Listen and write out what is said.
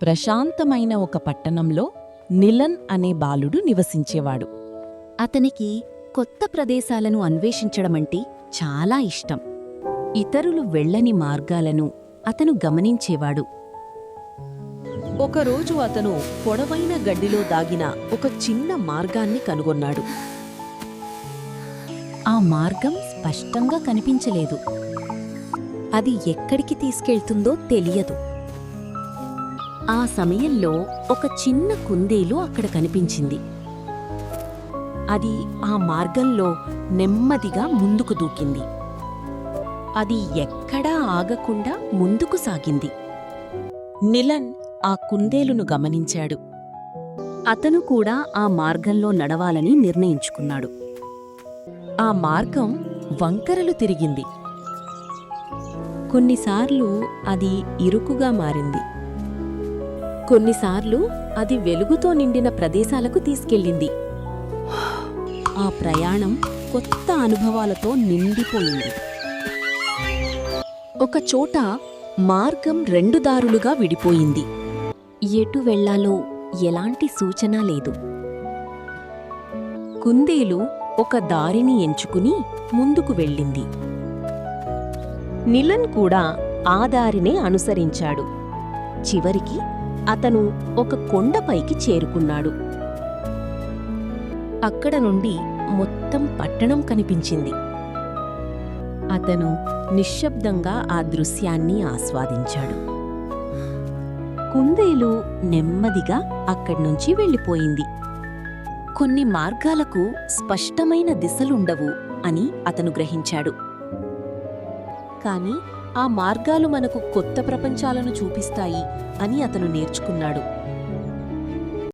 ప్రశాంతమైన ఒక పట్టణంలో నిలన్ అనే బాలుడు నివసించేవాడు. అతనికి కొత్త ప్రదేశాలను అన్వేషించడమంటే చాలా ఇష్టం. ఇతరులు వెళ్ళని మార్గాలను అతను గమనించేవాడు. ఒకరోజు అతను పొడవైన గడ్డిలో దాగిన ఒక చిన్న మార్గాన్ని కనుగొన్నాడు. ఆ మార్గం స్పష్టంగా కనిపించలేదు. అది ఎక్కడికి తీసుకెళ్తుందో తెలియదు. ఆ సమయంలో ఒక చిన్న కుందేలు అక్కడ కనిపించింది. అది ఆ మార్గంలో నెమ్మదిగా ముందుకు దూకింది. అది ఎక్కడా ఆగకుండా ముందుకు సాగింది. నిలన్ ఆ కుందేలును గమనించాడు. అతను కూడా ఆ మార్గంలో నడవాలని నిర్ణయించుకున్నాడు. ఆ మార్గం వంకరలు తిరిగింది. కొన్నిసార్లు అది ఇరుకుగా మారింది. కొన్నిసార్లు అది వెలుగుతో నిండిన ప్రదేశాలకు తీసుకెళ్ళింది. ఆ ప్రయాణం కొత్త అనుభవాలతో నిండిపోయింది. ఒకచోట మార్గం రెండు దారులుగా విడిపోయింది. ఎటు వెళ్లాలో ఎలాంటి సూచన లేదు. కుందేలు ఒక దారిని ఎంచుకుని ముందుకు వెళ్ళింది. నిలన్ కూడా ఆ దారినే అనుసరించాడు. చివరికి అతను ఒక కొండపైకి చేరుకున్నాడు. అక్కడ నుండి మొత్తం పట్టణం కనిపించింది. అతను నిశ్శబ్దంగా ఆ దృశ్యాన్ని ఆస్వాదించాడు. కుందేలు నెమ్మదిగా అక్కడ్నుంచి వెళ్ళిపోయింది. కొన్ని మార్గాలకు స్పష్టమైన దిశలుండవు అని అతను గ్రహించాడు. కాని ఆ మార్గాలు మనకు కొత్త ప్రపంచాలను చూపిస్తాయి అని అతను నేర్చుకున్నాడు.